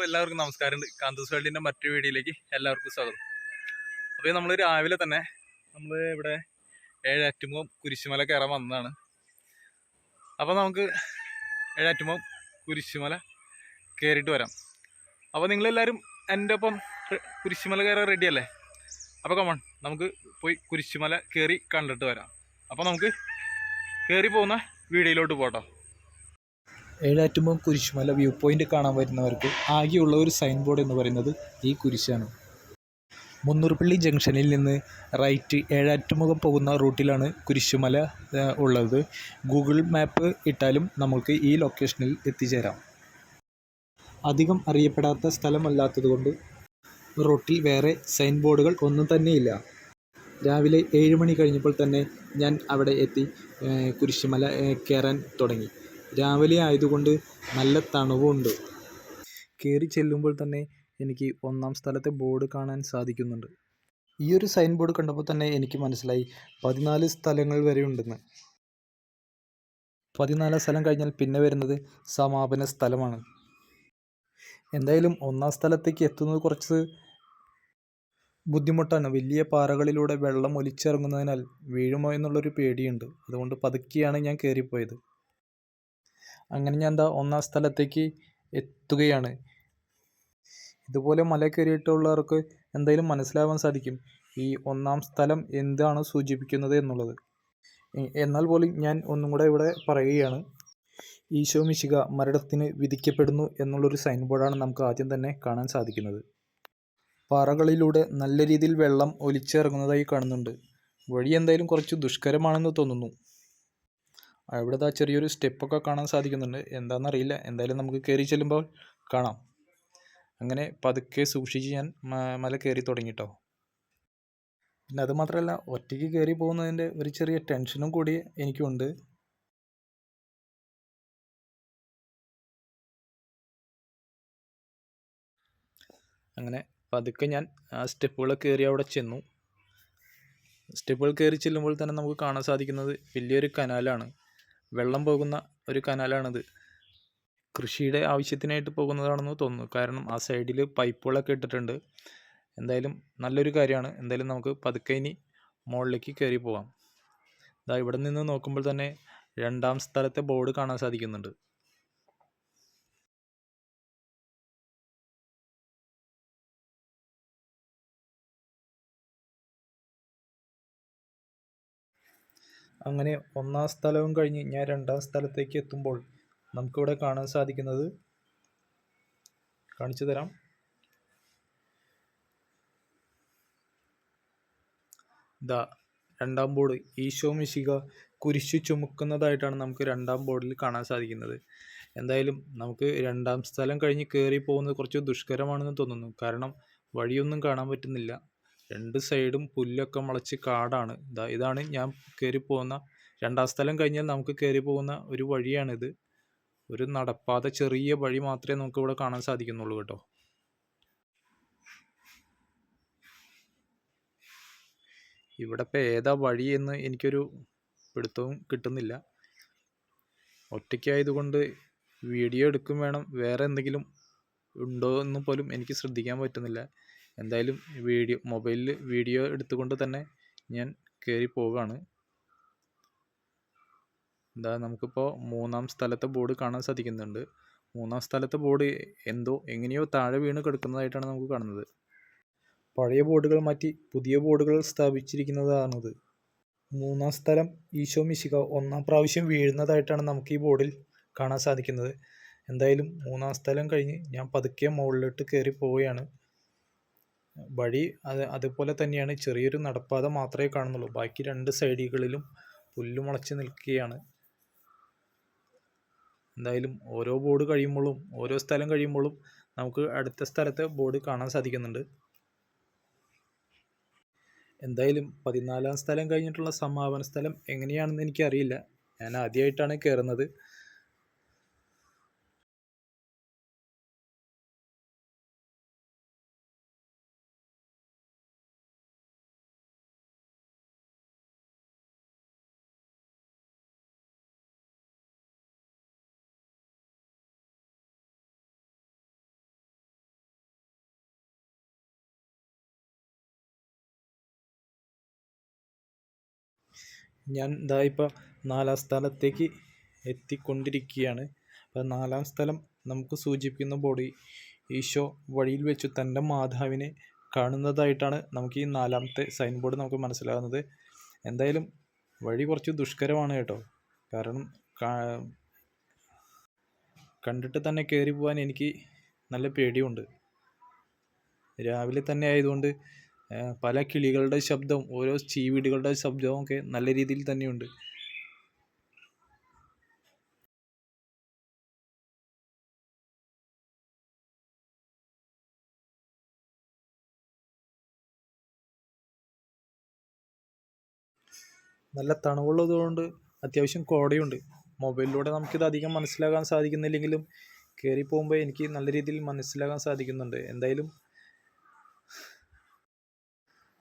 എല്ലാവർക്കും നമസ്കാരം. കാന്തൂസ് വേൾഡിൻ്റെ മറ്റൊരു വീഡിയോയിലേക്ക് എല്ലാവർക്കും സ്വാഗതം. അപ്പോൾ നമ്മൾ രാവിലെ തന്നെ നമ്മൾ ഇവിടെ ഏഴാറ്റുമുഖം കുരിശുമല കയറാൻ വന്നതാണ്. അപ്പോൾ നമുക്ക് ഏഴാറ്റുമുഖം കുരിശുമല കയറിയിട്ട് വരാം. അപ്പോൾ നിങ്ങളെല്ലാവരും എൻ്റെ ഒപ്പം കുരിശുമല കയറാൻ റെഡിയല്ലേ? അപ്പോൾ കമോൺ, നമുക്ക് പോയി കുരിശുമല കയറി കണ്ടിട്ട് വരാം. അപ്പോൾ നമുക്ക് കയറി പോകുന്ന വീഡിയോയിലോട്ട് പോട്ടോ. ഏഴാറ്റുമുഖം കുരിശുമല വ്യൂ പോയിൻ്റ് കാണാൻ വരുന്നവർക്ക് ആകെയുള്ള ഒരു സൈൻ ബോർഡ് എന്ന് പറയുന്നത് ഈ കുരിശാണ്. മുന്നൂർപ്പള്ളി ജംഗ്ഷനിൽ നിന്ന് റൈറ്റ് ഏഴാറ്റുമുഖം പോകുന്ന റൂട്ടിലാണ് കുരിശുമല ഉള്ളത്. ഗൂഗിൾ മാപ്പ് ഇട്ടാലും നമുക്ക് ഈ ലൊക്കേഷനിൽ എത്തിച്ചേരാം. അധികം അറിയപ്പെടാത്ത സ്ഥലമല്ലാത്തതുകൊണ്ട് റൂട്ടിൽ വേറെ സൈൻ ബോർഡുകൾ ഒന്നും തന്നെയില്ല. രാവിലെ 7 മണി കഴിഞ്ഞപ്പോൾ തന്നെ ഞാൻ അവിടെ എത്തി കുരിശുമല കയറാൻ തുടങ്ങി. രാവിലെ ആയതുകൊണ്ട് നല്ല തണുവുണ്ട്. കയറി ചെല്ലുമ്പോൾ തന്നെ എനിക്ക് ഒന്നാം സ്ഥലത്തെ ബോർഡ് കാണാൻ സാധിക്കുന്നുണ്ട്. ഈ ഒരു സൈൻ ബോർഡ് കണ്ടപ്പോൾ തന്നെ എനിക്ക് മനസ്സിലായി 14 സ്ഥലങ്ങൾ വരെ ഉണ്ടെന്ന്. 14 സ്ഥലം കഴിഞ്ഞാൽ പിന്നെ വരുന്നത് സമാപന സ്ഥലമാണ്. എന്തായാലും ഒന്നാം സ്ഥലത്തേക്ക് എത്തുന്നത് കുറച്ച് ബുദ്ധിമുട്ടാണ്. വലിയ പാറകളിലൂടെ വെള്ളം ഒലിച്ചിറങ്ങുന്നതിനാൽ വീഴുമോ എന്നുള്ളൊരു പേടിയുണ്ട്. അതുകൊണ്ട് പതുക്കെയാണ് ഞാൻ കയറിപ്പോയത്. അങ്ങനെ ഞാൻ ഒന്നാം സ്ഥലത്തേക്ക് എത്തുകയാണ്. ഇതുപോലെ മല കയറിയിട്ടുള്ളവർക്ക് എന്തായാലും മനസ്സിലാവാൻ സാധിക്കും ഈ ഒന്നാം സ്ഥലം എന്താണ് സൂചിപ്പിക്കുന്നത് എന്നുള്ളത്. എന്നാൽ പോലും ഞാൻ ഒന്നും കൂടെ ഇവിടെ പറയുകയാണ്. ഈശോ മിശിഹ മരണത്തിന് വിധിക്കപ്പെടുന്നു എന്നുള്ളൊരു സൈൻ ബോർഡാണ് നമുക്ക് ആദ്യം തന്നെ കാണാൻ സാധിക്കുന്നത്. പാറകളിലൂടെ നല്ല രീതിയിൽ വെള്ളം ഒലിച്ചിറങ്ങുന്നതായി കാണുന്നുണ്ട്. വഴി എന്തായാലും കുറച്ച് ദുഷ്കരമാണെന്ന് തോന്നുന്നു. അവിടെ ചെറിയൊരു സ്റ്റെപ്പൊക്കെ കാണാൻ സാധിക്കുന്നുണ്ട്. എന്താണെന്നറിയില്ല. എന്തായാലും നമുക്ക് കയറി ചെല്ലുമ്പോൾ കാണാം. അങ്ങനെ പതുക്കെ സൂക്ഷിച്ച് ഞാൻ മല കയറി തുടങ്ങിട്ടോ. പിന്നെ അതുമാത്രമല്ല, ഒറ്റയ്ക്ക് കയറി പോകുന്നതിൻ്റെ ഒരു ചെറിയ ടെൻഷനും കൂടി എനിക്കുണ്ട്. അങ്ങനെ പതുക്കെ ഞാൻ ആ സ്റ്റെപ്പുകൾ കയറി അവിടെ ചെന്നു. സ്റ്റെപ്പുകൾ കയറി ചെല്ലുമ്പോൾ തന്നെ നമുക്ക് കാണാൻ സാധിക്കുന്നത് വലിയൊരു കനാലാണ്. വെള്ളം പോകുന്ന ഒരു കനാലാണിത്. കൃഷിയുടെ ആവശ്യത്തിനായിട്ട് പോകുന്നതാണെന്ന് തോന്നുന്നു. കാരണം ആ സൈഡിൽ പൈപ്പുകളൊക്കെ ഇട്ടിട്ടുണ്ട്. എന്തായാലും നല്ലൊരു കാര്യമാണ്. എന്തായാലും നമുക്ക് പതുക്കെ ഇനി മുകളിലേക്ക് കയറി പോകാം. ഇവിടെ നിന്ന് നോക്കുമ്പോൾ തന്നെ 2ാം സ്ഥലത്തെ ബോർഡ് കാണാൻ സാധിക്കുന്നുണ്ട്. അങ്ങനെ 1ാം സ്ഥലവും കഴിഞ്ഞ് ഞാൻ 2ാം സ്ഥലത്തേക്ക് എത്തുമ്പോൾ നമുക്കിവിടെ കാണാൻ സാധിക്കുന്നത്, കാണിച്ചു തരാം. ഇതാ 2ാം ബോർഡ്. ഈശോ മിശിഹ കുരിശു ചുമക്കുന്നതായിട്ടാണ് നമുക്ക് 2ാം ബോർഡിൽ കാണാൻ സാധിക്കുന്നത്. എന്തായാലും നമുക്ക് 2ാം സ്ഥലം കഴിഞ്ഞ് കയറി പോകുന്നത് കുറച്ച് ദുഷ്കരമാണെന്ന് തോന്നുന്നു. കാരണം വഴിയൊന്നും കാണാൻ പറ്റുന്നില്ല. 2 സൈഡും പുല്ലൊക്കെ മുളച്ച് കാടാണ്. ഇതാണ് ഞാൻ കയറി പോകുന്ന 2ാം സ്ഥലം കഴിഞ്ഞാൽ നമുക്ക് കയറി പോകുന്ന ഒരു വഴിയാണിത്. ഒരു നടപ്പാത, ചെറിയ വഴി മാത്രമേ നമുക്ക് ഇവിടെ കാണാൻ സാധിക്കുന്നുള്ളൂ കേട്ടോ. ഇവിടെ ഇപ്പോൾ ഏതാ വഴി എന്ന് എനിക്കൊരു പിടുത്തവും കിട്ടുന്നില്ല. ഒറ്റയ്ക്കായതുകൊണ്ട് വീഡിയോ എടുക്കും വേണം, വേറെ എന്തെങ്കിലും ഉണ്ടോ എന്ന് പോലും എനിക്ക് ശ്രദ്ധിക്കാൻ പറ്റുന്നില്ല. എന്തായാലും മൊബൈലിൽ വീഡിയോ എടുത്തുകൊണ്ട് തന്നെ ഞാൻ കയറി പോവുകയാണ്. നമുക്കിപ്പോൾ 3ാം സ്ഥലത്തെ ബോർഡ് കാണാൻ സാധിക്കുന്നുണ്ട്. 3ാം സ്ഥലത്തെ ബോർഡ് എങ്ങനെയോ താഴെ വീണ് കിടക്കുന്നതായിട്ടാണ് നമുക്ക് കാണുന്നത്. പഴയ ബോർഡുകൾ മാറ്റി പുതിയ ബോർഡുകൾ സ്ഥാപിച്ചിരിക്കുന്നതാണത്. 3ാം സ്ഥലം ഈശോ മിശിഹ 1ാം പ്രാവശ്യം വീഴുന്നതായിട്ടാണ് നമുക്ക് ഈ ബോർഡിൽ കാണാൻ സാധിക്കുന്നത്. എന്തായാലും 3ാം സ്ഥലം കഴിഞ്ഞ് ഞാൻ പതുക്കെ മുകളിലോട്ട് കയറി പോവുകയാണ്. വഴി അതുപോലെ തന്നെയാണ്. ചെറിയൊരു നടപ്പാത മാത്രമേ കാണുന്നുള്ളൂ. ബാക്കി 2 സൈഡുകളിലും പുല്ല് മുളച്ച് നിൽക്കുകയാണ്. എന്തായാലും ഓരോ ബോർഡ് കഴിയുമ്പോഴും, ഓരോ സ്ഥലം കഴിയുമ്പോഴും നമുക്ക് അടുത്ത സ്ഥലത്തെ ബോർഡ് കാണാൻ സാധിക്കുന്നുണ്ട്. എന്തായാലും 14ാം സ്ഥലം കഴിഞ്ഞിട്ടുള്ള സമാപന സ്ഥലം എങ്ങനെയാണെന്ന് എനിക്കറിയില്ല. ഞാൻ ആദ്യമായിട്ടാണ് കയറുന്നത്. ഞാൻ ഇതാ ഇപ്പോൾ 4-ാം സ്ഥലത്തേക്ക് എത്തിക്കൊണ്ടിരിക്കുകയാണ്. അപ്പോൾ 4-ാം സ്ഥലം നമുക്ക് സൂചിപ്പിക്കുന്ന ബോർഡ് ഈശോ വഴിയിൽ വെച്ച് തൻ്റെ മാതാവിനെ കാണുന്നതായിട്ടാണ് നമുക്ക് ഈ 4-ാമത്തെ സൈൻ ബോർഡ് നമുക്ക് മനസ്സിലാകുന്നത്. എന്തായാലും വഴി കുറച്ച് ദുഷ്കരമാണ് കേട്ടോ. കാരണം കണ്ടിട്ട് തന്നെ കയറി പോകാൻ എനിക്ക് നല്ല പേടിയുണ്ട്. രാവിലെ തന്നെ ആയതുകൊണ്ട് പല കിളികളുടെ ശബ്ദവും ഓരോ ചീവീടുകളുടെ ശബ്ദവും ഒക്കെ നല്ല രീതിയിൽ തന്നെയുണ്ട്. നല്ല തണുവുള്ളതുകൊണ്ട് അത്യാവശ്യം കോടയുണ്ട്. മൊബൈലിലൂടെ നമുക്കിത് അധികം മനസ്സിലാക്കാൻ സാധിക്കുന്നില്ലെങ്കിലും കയറി പോകുമ്പോൾ എനിക്ക് നല്ല രീതിയിൽ മനസ്സിലാക്കാൻ സാധിക്കുന്നുണ്ട്. എന്തായാലും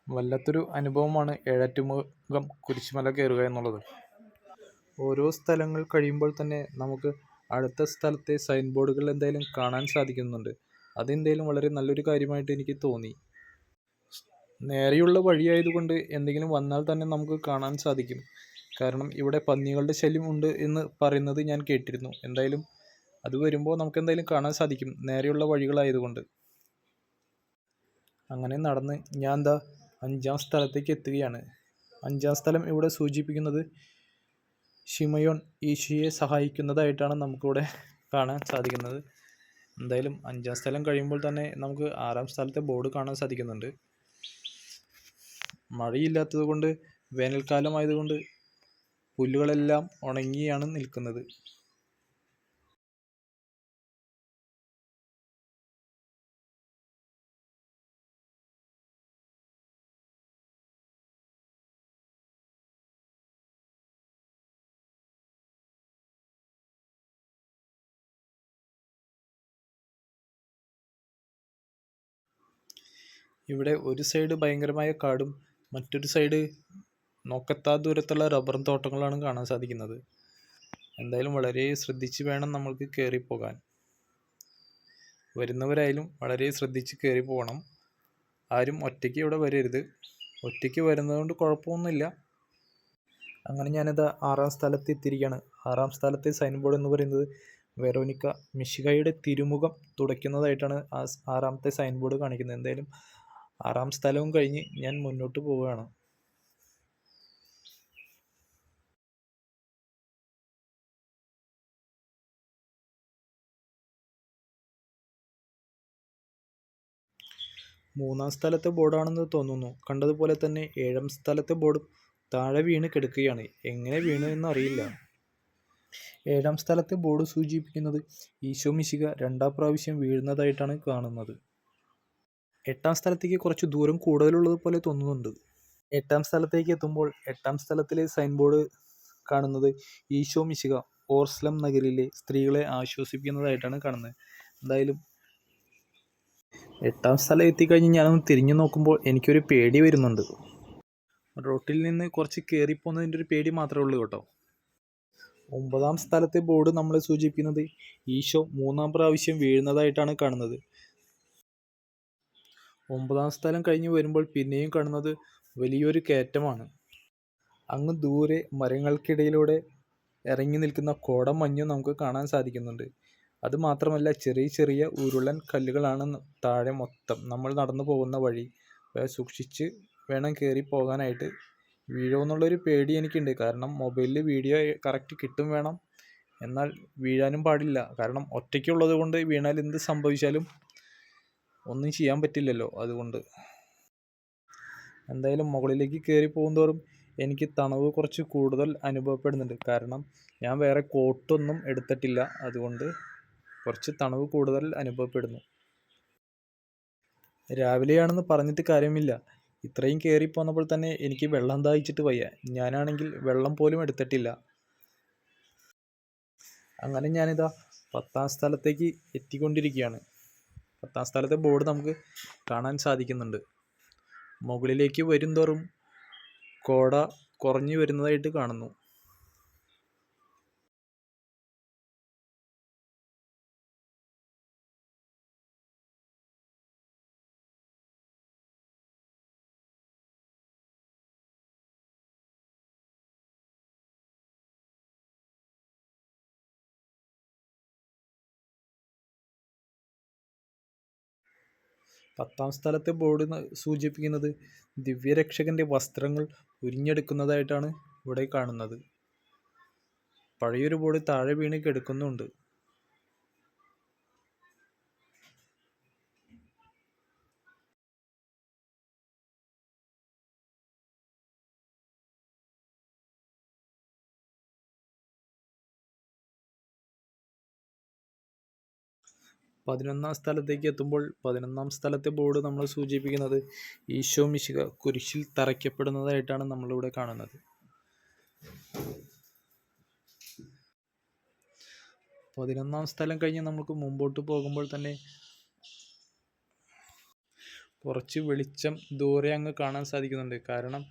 വല്ലാത്തൊരു അനുഭവമാണ് ഏഴാറ്റുമുഖം കുരിശുമല കയറുക എന്നുള്ളത്. ഓരോ സ്ഥലങ്ങൾ കഴിയുമ്പോൾ തന്നെ നമുക്ക് അടുത്ത സ്ഥലത്തെ സൈൻ ബോർഡുകൾ എന്തായാലും കാണാൻ സാധിക്കുന്നുണ്ട്. അതെന്തായാലും വളരെ നല്ലൊരു കാര്യമായിട്ട് എനിക്ക് തോന്നി. നേരെയുള്ള വഴിയായതുകൊണ്ട് എന്തെങ്കിലും വന്നാൽ തന്നെ നമുക്ക് കാണാൻ സാധിക്കും. കാരണം ഇവിടെ പന്നികളുടെ ശല്യം ഉണ്ട് എന്ന് പറയുന്നത് ഞാൻ കേട്ടിരുന്നു. എന്തായാലും അത് വരുമ്പോൾ നമുക്ക് എന്തായാലും കാണാൻ സാധിക്കും, നേരെയുള്ള വഴികളായതുകൊണ്ട്. അങ്ങനെ നടന്ന് ഞാൻ എന്താ 5-ാം സ്ഥലത്തേക്ക് എത്തുകയാണ്. 5-ാം സ്ഥലം ഇവിടെ സൂചിപ്പിക്കുന്നത് ശിമയോൻ ഈശോയെ സഹായിക്കുന്നതായിട്ടാണ് നമുക്കിവിടെ കാണാൻ സാധിക്കുന്നത്. എന്തായാലും 5-ാം സ്ഥലം കഴിയുമ്പോൾ തന്നെ നമുക്ക് 6-ാം സ്ഥലത്തെ ബോർഡ് കാണാൻ സാധിക്കുന്നുണ്ട്. മഴയില്ലാത്തത് കൊണ്ട്, വേനൽക്കാലമായതുകൊണ്ട് പുല്ലുകളെല്ലാം ഉണങ്ങിയാണ് നിൽക്കുന്നത്. ഇവിടെ ഒരു സൈഡ് ഭയങ്കരമായ കാടും മറ്റൊരു സൈഡ് നോക്കെത്താ ദൂരത്തുള്ള റബ്ബർ തോട്ടങ്ങളാണ് കാണാൻ സാധിക്കുന്നത്. എന്തായാലും വളരെ ശ്രദ്ധിച്ച് വേണം നമ്മൾക്ക് കയറിപ്പോകാൻ. വരുന്നവരായാലും വളരെ ശ്രദ്ധിച്ച് കയറി പോകണം. ആരും ഒറ്റയ്ക്ക് ഇവിടെ വരരുത്. ഒറ്റയ്ക്ക് വരുന്നതുകൊണ്ട് കുഴപ്പമൊന്നുമില്ല. അങ്ങനെ ഞാനിത് 6-ാം സ്ഥലത്ത് എത്തിയിരിക്കുകയാണ്. 6-ാം സ്ഥലത്തെ സൈൻ ബോർഡ് എന്ന് പറയുന്നത് വെറോനിക്ക മിശിഹായുടെ തിരുമുഖം തുടയ്ക്കുന്നതായിട്ടാണ് 6-ാമത്തെ സൈൻ ബോർഡ് കാണിക്കുന്നത്. എന്തായാലും 6-ാം സ്ഥലവും കഴിഞ്ഞ് ഞാൻ മുന്നോട്ട് പോവുകയാണ്. മൂന്നാം സ്ഥലത്തെ ബോർഡാണെന്ന് തോന്നുന്നു. കണ്ടതുപോലെ തന്നെ 7-ാം സ്ഥലത്തെ ബോർഡും താഴെ വീണ് കിടക്കുകയാണ്. എങ്ങനെ വീണു എന്നറിയില്ല. 7-ാം സ്ഥലത്തെ ബോർഡ് സൂചിപ്പിക്കുന്നത് ഈശോ മിശിഹ 2-ാം പ്രാവശ്യം വീഴുന്നതായിട്ടാണ് കാണുന്നത്. 8-ാം സ്ഥലത്തേക്ക് കുറച്ച് ദൂരം കൂടുതലുള്ളത് പോലെ തോന്നുന്നുണ്ട്. 8-ാം സ്ഥലത്തേക്ക് എത്തുമ്പോൾ 8-ാം സ്ഥലത്തിലെ സൈൻ ബോർഡ് കാണുന്നത് ഈശോ മിശിഹ ഓർസ്ലം നഗരിലെ സ്ത്രീകളെ ആശ്വസിപ്പിക്കുന്നതായിട്ടാണ് കാണുന്നത്. എന്തായാലും 8-ാം സ്ഥലം എത്തിക്കഴിഞ്ഞ് ഞാനൊന്ന് തിരിഞ്ഞു നോക്കുമ്പോൾ എനിക്കൊരു പേടി വരുന്നുണ്ട്. റോട്ടിൽ നിന്ന് കുറച്ച് കയറിപ്പോകുന്നതിൻ്റെ ഒരു പേടി മാത്രമേ ഉള്ളൂ കേട്ടോ. 9-ാം സ്ഥലത്തെ ബോർഡ് നമ്മളെ സൂചിപ്പിക്കുന്നത് ഈശോ 3-ാം പ്രാവശ്യം വീഴുന്നതായിട്ടാണ് കാണുന്നത്. 9-ാം സ്ഥലം കഴിഞ്ഞ് വരുമ്പോൾ പിന്നെയും കാണുന്നത് വലിയൊരു കയറ്റമാണ്. അങ്ങ് ദൂരെ മരങ്ങൾക്കിടയിലൂടെ ഇറങ്ങി നിൽക്കുന്ന കോടമഞ്ഞും നമുക്ക് കാണാൻ സാധിക്കുന്നുണ്ട്. അതുമാത്രമല്ല, ചെറിയ ചെറിയ ഉരുളൻ കല്ലുകളാണ് താഴെ മൊത്തം. നമ്മൾ നടന്നു പോകുന്ന വഴി സൂക്ഷിച്ച് വേണം കയറി പോകാനായിട്ട്. വീഴുമെന്നുള്ളൊരു പേടി എനിക്കുണ്ട്. കാരണം മൊബൈലിൽ വീഡിയോ കറക്റ്റ് കിട്ടും വേണം, എന്നാൽ വീഴാനും പാടില്ല. കാരണം ഒറ്റയ്ക്കുള്ളത് കൊണ്ട് വീണാൽ എന്ത് സംഭവിച്ചാലും ഒന്നും ചെയ്യാൻ പറ്റില്ലല്ലോ. അതുകൊണ്ട് എന്തായാലും മുകളിലേക്ക് കയറി പോകുന്തോറും എനിക്ക് തണുവ് കുറച്ച് കൂടുതൽ അനുഭവപ്പെടുന്നുണ്ട്. കാരണം ഞാൻ വേറെ കോട്ടൊന്നും എടുത്തിട്ടില്ല. അതുകൊണ്ട് കുറച്ച് തണുവ് കൂടുതൽ അനുഭവപ്പെടുന്നു. രാവിലെയാണെന്ന് പറഞ്ഞിട്ട് കാര്യമില്ല. ഇത്രയും കയറി പോന്നപ്പോൾ തന്നെ എനിക്ക് വെള്ളം ദാഹിച്ചിട്ട് വയ്യ. ഞാനാണെങ്കിൽ വെള്ളം പോലും എടുത്തിട്ടില്ല. അങ്ങനെ ഞാനിതാ 10-ാം സ്ഥലത്തേക്ക് എത്തിക്കൊണ്ടിരിക്കുകയാണ്. 10-ാം സ്ഥലത്തെ ബോർഡ് നമുക്ക് കാണാൻ സാധിക്കുന്നുണ്ട്. മുകളിലേക്ക് വരുംതോറും കോട കുറഞ്ഞു വരുന്നതായിട്ട് കാണുന്നു. 10ാം സ്ഥലത്തെ ബോർഡ് സൂചിപ്പിക്കുന്നത് ദിവ്യരക്ഷകന്റെ വസ്ത്രങ്ങൾ ഉരിഞ്ഞെടുക്കുന്നതായിട്ടാണ് ഇവിടെ കാണുന്നത്. പഴയൊരു ബോർഡ് താഴെ വീണ് കിടക്കുന്നുണ്ട്. പതിനൊന്നാം സ്ഥലത്തേക്ക് എത്തുമ്പോൾ 11ാം സ്ഥലത്തെ ബോർഡ് നമ്മൾ സൂചിപ്പിക്കുന്നത് ഈശോ മിശിഹ കുരിശിൽ തറയ്ക്കപ്പെടുന്നതായിട്ടാണ് നമ്മളിവിടെ കാണുന്നത്. 11ാം സ്ഥലം കഴിഞ്ഞ് നമുക്ക് മുമ്പോട്ട് പോകുമ്പോൾ തന്നെ കുറച്ച് വെളിച്ചം ദൂരെ അങ്ങ് കാണാൻ സാധിക്കുന്നുണ്ട്. കാരണം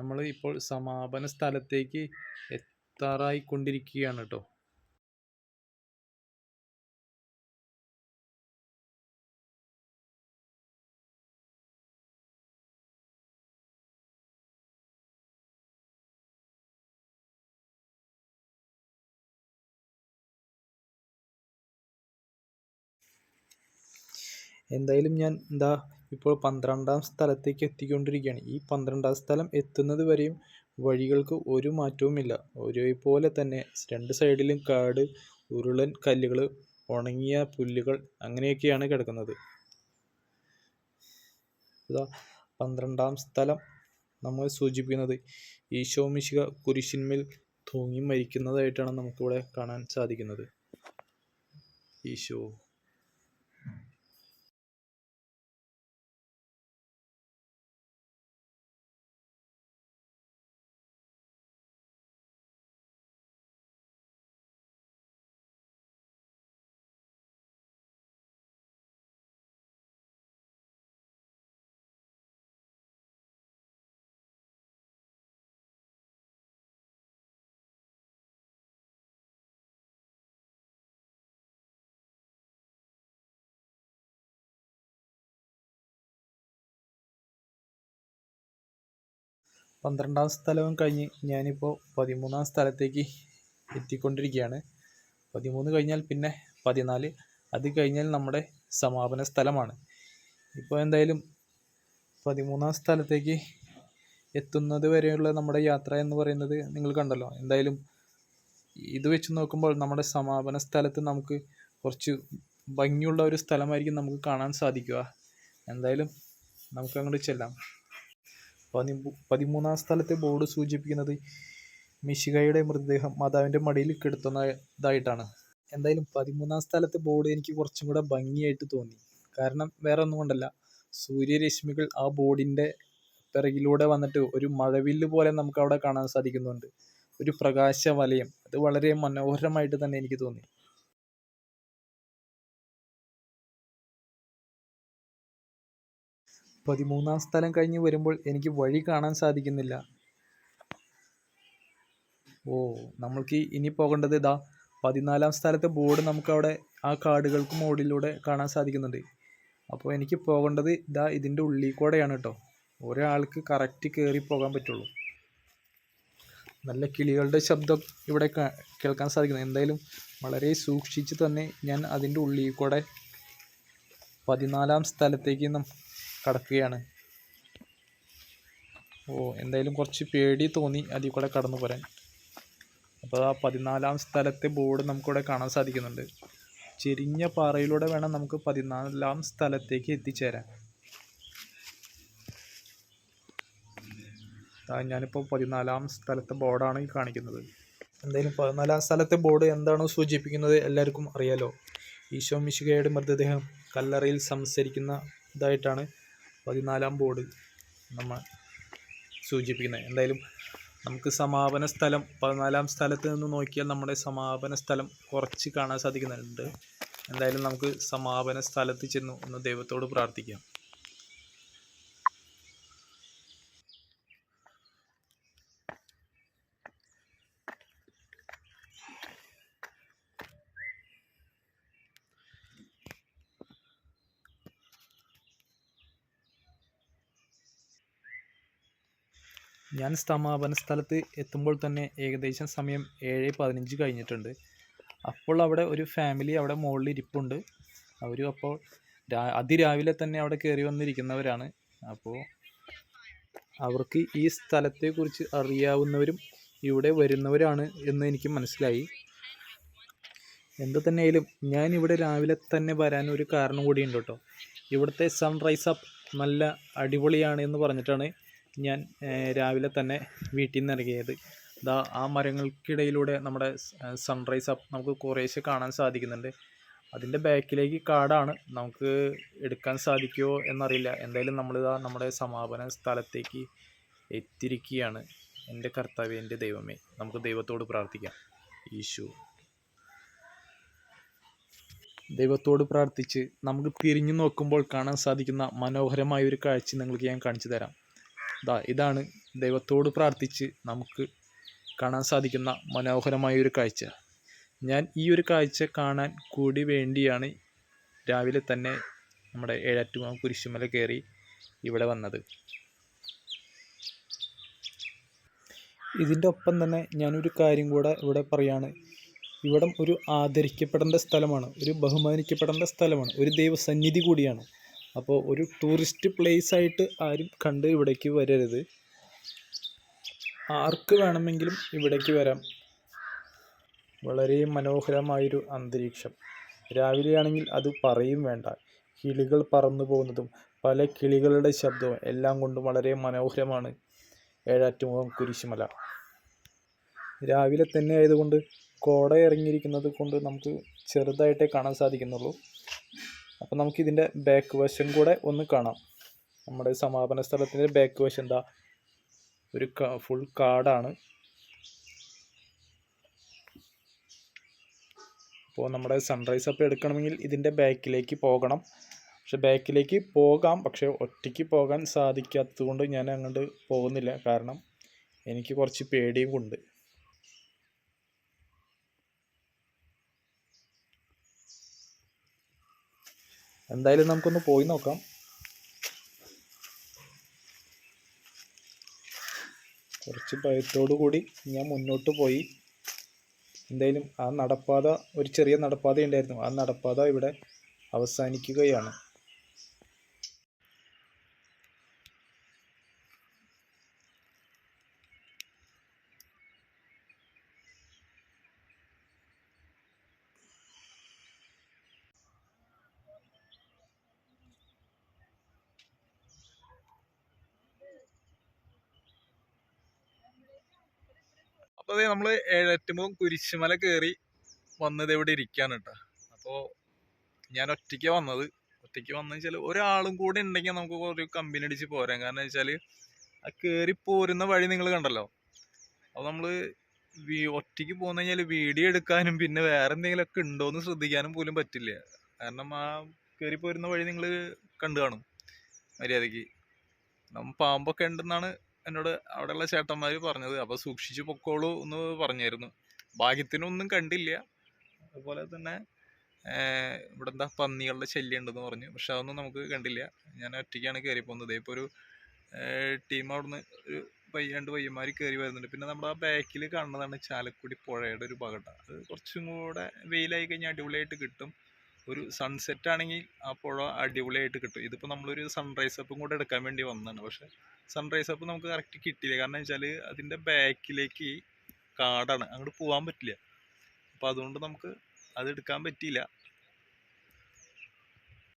നമ്മൾ ഇപ്പോൾ സമാപന സ്ഥലത്തേക്ക് എത്താറായിക്കൊണ്ടിരിക്കുകയാണ് കേട്ടോ. എന്തായാലും ഞാൻ ഇപ്പോൾ 12ാം സ്ഥലത്തേക്ക് എത്തിക്കൊണ്ടിരിക്കുകയാണ്. ഈ 12ാം സ്ഥലം എത്തുന്നത് വരെയും വഴികൾക്ക് ഒരു മാറ്റവുമില്ല. ഒരേപോലെ തന്നെ 2 സൈഡിലും കാട്, ഉരുളൻ കല്ലുകൾ, ഉണങ്ങിയ പുല്ലുകൾ അങ്ങനെയൊക്കെയാണ് കിടക്കുന്നത്. 12ാം സ്ഥലം നമ്മൾ സൂചിപ്പിക്കുന്നത് ഈശോ മിശിഹ കുരിശിന്മേൽ തൂങ്ങി മരിക്കുന്നതായിട്ടാണ് നമുക്കിവിടെ കാണാൻ സാധിക്കുന്നത്. ഈശോ പന്ത്രണ്ടാം സ്ഥലവും കഴിഞ്ഞ് ഞാനിപ്പോൾ 13ാം സ്ഥലത്തേക്ക് എത്തിക്കൊണ്ടിരിക്കുകയാണ്. 13 കഴിഞ്ഞാൽ പിന്നെ 14, അത് കഴിഞ്ഞാൽ നമ്മുടെ സമാപന സ്ഥലമാണ്. ഇപ്പോൾ എന്തായാലും 13ാം സ്ഥലത്തേക്ക് എത്തുന്നത് വരെയുള്ള നമ്മുടെ യാത്ര എന്ന് പറയുന്നത് നിങ്ങൾ കണ്ടല്ലോ. എന്തായാലും ഇത് വെച്ച് നോക്കുമ്പോൾ നമ്മുടെ സമാപന സ്ഥലത്ത് നമുക്ക് കുറച്ച് ഭംഗിയുള്ള ഒരു സ്ഥലമായിരിക്കും നമുക്ക് കാണാൻ സാധിക്കുക. എന്തായാലും നമുക്ക് അങ്ങോട്ട് ചെല്ലാം. 13ാം സ്ഥലത്തെ ബോർഡ് സൂചിപ്പിക്കുന്നത് മിശിഹായുടെ മൃതദേഹം മാതാവിൻ്റെ മടിയിൽ കിടത്തുന്നതായിട്ടാണ്. എന്തായാലും 13ാം സ്ഥലത്തെ ബോർഡ് എനിക്ക് കുറച്ചും കൂടെ ഭംഗിയായിട്ട് തോന്നി. കാരണം വേറെ ഒന്നും കൊണ്ടല്ല, സൂര്യരശ്മികൾ ആ ബോർഡിൻ്റെ പിറകിലൂടെ വന്നിട്ട് ഒരു മഴവില്ല് പോലെ നമുക്ക് അവിടെ കാണാൻ സാധിക്കുന്നുണ്ട്. ഒരു പ്രകാശ വലയം, അത് വളരെ മനോഹരമായിട്ട് തന്നെ എനിക്ക് തോന്നി. പതിമൂന്നാം സ്ഥലം കഴിഞ്ഞ് വരുമ്പോൾ എനിക്ക് വഴി കാണാൻ സാധിക്കുന്നില്ല. നമ്മൾക്ക് ഇനി പോകേണ്ടത് 14ാം സ്ഥലത്തെ ബോർഡ് നമുക്കവിടെ ആ കാടുകൾക്ക് മുകളിലൂടെ കാണാൻ സാധിക്കുന്നുണ്ട്. അപ്പോൾ എനിക്ക് പോകേണ്ടത് ഇതിൻ്റെ ഉള്ളിൽ കൂടെയാണ് കേട്ടോ. ഒരാൾക്ക് കറക്റ്റ് കയറി പോകാൻ പറ്റുള്ളൂ. നല്ല കിളികളുടെ ശബ്ദം ഇവിടെ കേൾക്കാൻ സാധിക്കുന്നു. എന്തായാലും വളരെ സൂക്ഷിച്ച് തന്നെ ഞാൻ അതിൻ്റെ ഉള്ളിൽ കൂടെ 14ാം സ്ഥലത്തേക്ക് കടക്കുകയാണ്. എന്തായാലും കുറച്ച് പേടി തോന്നി അതിൽ കൂടെ കടന്നു പോരാൻ. അപ്പോൾ 14ാം സ്ഥലത്തെ ബോർഡ് നമുക്കിവിടെ കാണാൻ സാധിക്കുന്നുണ്ട്. ചെരിഞ്ഞ പാറയിലൂടെ വേണം നമുക്ക് 14ാം സ്ഥലത്തേക്ക് എത്തിച്ചേരാൻ. ഞാനിപ്പോൾ 14ാം സ്ഥലത്തെ ബോർഡാണ് ഈ കാണിക്കുന്നത്. എന്തായാലും 14ാം സ്ഥലത്തെ ബോർഡ് എന്താണോ സൂചിപ്പിക്കുന്നത് എല്ലാവർക്കും അറിയാലോ. ഈശോ മിശിഹായുടെ മൃതദേഹം കല്ലറയിൽ സംസ്കരിക്കുന്നതായിട്ടാണ് 14ാം ബോർഡ് നമ്മൾ സൂചിപ്പിക്കുന്നത്. എന്തായാലും നമുക്ക് സമാപന സ്ഥലം 14ാം സ്ഥലത്ത് നിന്ന് നോക്കിയാൽ നമ്മുടെ സമാപന സ്ഥലം കുറച്ച് കാണാൻ സാധിക്കുന്നുണ്ട്. എന്തായാലും നമുക്ക് സമാപന സ്ഥലത്ത് ചെന്ന് ഒന്ന് ദൈവത്തോട് പ്രാർത്ഥിക്കാം. ഞാൻ സമാപന സ്ഥലത്ത് എത്തുമ്പോൾ തന്നെ ഏകദേശം സമയം 7:15 കഴിഞ്ഞിട്ടുണ്ട്. അപ്പോൾ അവിടെ ഒരു ഫാമിലി അവിടെ മുകളിൽ ഇരിപ്പുണ്ട്. അവർ അപ്പോൾ അതിരാവിലെ തന്നെ അവിടെ കയറി വന്നിരിക്കുന്നവരാണ്. അപ്പോൾ അവർക്ക് ഈ സ്ഥലത്തെക്കുറിച്ച് അറിയാവുന്നവരും ഇവിടെ വരുന്നവരാണ് എന്ന് എനിക്ക് മനസ്സിലായി. എന്ത് തന്നെയായാലും ഞാൻ ഇവിടെ രാവിലെ തന്നെ വരാൻ ഒരു കാരണം കൂടിയുണ്ട് കേട്ടോ. ഇവിടുത്തെ സൺറൈസ് അപ്പ് നല്ല അടിപൊളിയാണ് എന്ന് പറഞ്ഞിട്ടാണ് ഞാൻ രാവിലെ തന്നെ വീട്ടിൽ നിന്ന് ഇറങ്ങിയത്. ദാ ആ മരങ്ങൾക്കിടയിലൂടെ നമ്മുടെ സൺറൈസ് അപ്പ് നമുക്ക് കുറേശ്ശെ കാണാൻ സാധിക്കുന്നുണ്ട്. അതിൻ്റെ ബാക്കിലേക്ക് കാടാണ്, നമുക്ക് എടുക്കാൻ സാധിക്കുമോ എന്നറിയില്ല. എന്തായാലും നമ്മളിതാ നമ്മുടെ സമാപന സ്ഥലത്തേക്ക് എത്തിയിരിക്കുകയാണ്. എൻ്റെ കർത്താവേ, എൻ്റെ ദൈവമേ, നമുക്ക് ദൈവത്തോട് പ്രാർത്ഥിക്കാം. ദൈവത്തോട് പ്രാർത്ഥിച്ച് നമുക്ക് തിരിഞ്ഞു നോക്കുമ്പോൾ കാണാൻ സാധിക്കുന്ന മനോഹരമായ ഒരു കാഴ്ച നിങ്ങൾക്ക് ഞാൻ കാണിച്ചു തരാം. ഇതാണ് ദൈവത്തോട് പ്രാർത്ഥിച്ച് നമുക്ക് കാണാൻ സാധിക്കുന്ന മനോഹരമായ ഒരു കാഴ്ച. ഞാൻ ഈ ഒരു കാഴ്ച കാണാൻ കൂടി വേണ്ടിയാണ് രാവിലെ തന്നെ നമ്മുടെ ഏഴാറ്റുമുഖം കുരിശുമല കയറി ഇവിടെ വന്നത്. ഇതിൻ്റെ ഒപ്പം തന്നെ ഞാനൊരു കാര്യം കൂടെ ഇവിടെ പറയാണ്. ഇവിടം ഒരു ആദരിക്കപ്പെടേണ്ട സ്ഥലമാണ്, ഒരു ബഹുമാനിക്കപ്പെടേണ്ട സ്ഥലമാണ്, ഒരു ദൈവസന്നിധി കൂടിയാണ്. അപ്പോൾ ഒരു ടൂറിസ്റ്റ് പ്ലേസ് ആയിട്ട് ആരും കണ്ട് ഇവിടേക്ക് വരരുത്. ആർക്ക് വേണമെങ്കിലും ഇവിടേക്ക് വരാം. വളരെ മനോഹരമായൊരു അന്തരീക്ഷം. രാവിലെയാണെങ്കിൽ അത് പറയും വേണ്ട. കിളികൾ പറന്നു പോകുന്നതും പല കിളികളുടെ ശബ്ദവും എല്ലാം കൊണ്ടും വളരെ മനോഹരമാണ് ഏഴാറ്റുമുഖം കുരിശുമല. രാവിലെ തന്നെ ആയതുകൊണ്ട് കോട ഇറങ്ങിയിരിക്കുന്നത് കൊണ്ട് നമുക്ക് ചെറുതായിട്ടേ കാണാൻ സാധിക്കുന്നുള്ളൂ. അപ്പോൾ നമുക്കിതിൻ്റെ ബാക്ക് വശം കൂടെ ഒന്ന് കാണാം. നമ്മുടെ സമാപന സ്ഥലത്തിൻ്റെ ബാക്ക് വശം എന്താ ഒരു ഫുൾ കാടാണ്. അപ്പോൾ നമ്മുടെ സൺറൈസ് അപ്പോൾ എടുക്കണമെങ്കിൽ ഇതിൻ്റെ ബാക്കിലേക്ക് പോകണം. പക്ഷെ ബാക്കിലേക്ക് പോകാം, പക്ഷെ ഒറ്റയ്ക്ക് പോകാൻ സാധിക്കാത്തത് കൊണ്ട് ഞാൻ അങ്ങോട്ട് പോകുന്നില്ല. കാരണം എനിക്ക് കുറച്ച് പേടിയും ഉണ്ട്. എന്തായാലും നമുക്കൊന്ന് പോയി നോക്കാം. കുറച്ച് ഭയത്തോടു കൂടി ഞാൻ മുന്നോട്ട് പോയി. എന്തായാലും ആ നടപ്പാത, ഒരു ചെറിയ നടപ്പാത ഉണ്ടായിരുന്നു, ആ നടപ്പാത ഇവിടെ അവസാനിക്കുകയാണ്. അപ്പോൾ അതേ നമ്മൾ ഏഴാറ്റുമുഖം കുരിശുമല കയറി വന്നത് ഇവിടെ ഇരിക്കുകയാണ് കേട്ടോ. അപ്പോൾ ഞാൻ ഒറ്റയ്ക്ക് വന്നത്. ഒറ്റയ്ക്ക് വന്നു വെച്ചാൽ ഒരാളും കൂടെ ഉണ്ടെങ്കിൽ നമുക്ക് ഒരു കമ്പനി അടിച്ച് പോരാം. കാരണം വെച്ചാൽ ആ കയറി പോരുന്ന വഴി നിങ്ങൾ കണ്ടല്ലോ. അപ്പോൾ നമ്മൾ ഒറ്റയ്ക്ക് പോന്നു കഴിഞ്ഞാൽ വീഡിയോ എടുക്കാനും പിന്നെ വേറെ എന്തെങ്കിലുമൊക്കെ ഉണ്ടോയെന്ന് ശ്രദ്ധിക്കാനും പോലും പറ്റില്ല. കാരണം ആ കയറി പോരുന്ന വഴി നിങ്ങൾ കണ്ടു കാണും മര്യാദയ്ക്ക്. പാമ്പൊക്കെ ഉണ്ടെന്നാണ് എന്നോട് അവിടെയുള്ള ചേട്ടന്മാർ പറഞ്ഞത്. അപ്പോൾ സൂക്ഷിച്ച് പൊക്കോളൂ എന്ന് പറഞ്ഞായിരുന്നു. ഭാഗ്യത്തിനൊന്നും കണ്ടില്ല. അതുപോലെ തന്നെ ഇവിടെ എന്താ പന്നികളുടെ ശല്യം ഉണ്ടെന്ന് പറഞ്ഞു. പക്ഷെ അതൊന്നും നമുക്ക് കണ്ടില്ല. ഞാൻ ഒറ്റയ്ക്കാണ് കയറി പോകുന്നത്. ഇപ്പോൾ ഒരു ടീം അവിടുന്ന് ഒരു രണ്ട് പയ്യന്മാർ കയറി വരുന്നുണ്ട്. പിന്നെ നമ്മുടെ ആ ബാക്കിൽ കാണുന്നതാണ് ചാലക്കുടി പുഴയുടെ ഒരു ഭാഗം. അത് കുറച്ചും കൂടെ വെയിലായി കഴിഞ്ഞാൽ അടിപൊളിയായിട്ട് കിട്ടും. ഒരു സൺസെറ്റ് ആണെങ്കിൽ ആ പുഴ അടിപൊളിയായിട്ട് കിട്ടും. ഇതിപ്പോൾ നമ്മളൊരു സൺറൈസ് അപ്പും കൂടെ എടുക്കാൻ വേണ്ടി വന്നതാണ്. പക്ഷേ സൺറൈസ് അപ്പ് നമുക്ക് കറക്റ്റ് കിട്ടിയില്ല. കാരണം വെച്ചാൽ അതിൻ്റെ ബാക്കിലേക്ക് കാടാണ്, അങ്ങോട്ട് പോകാൻ പറ്റില്ല. അപ്പോൾ അതുകൊണ്ട് നമുക്ക് അത് എടുക്കാൻ പറ്റിയില്ല.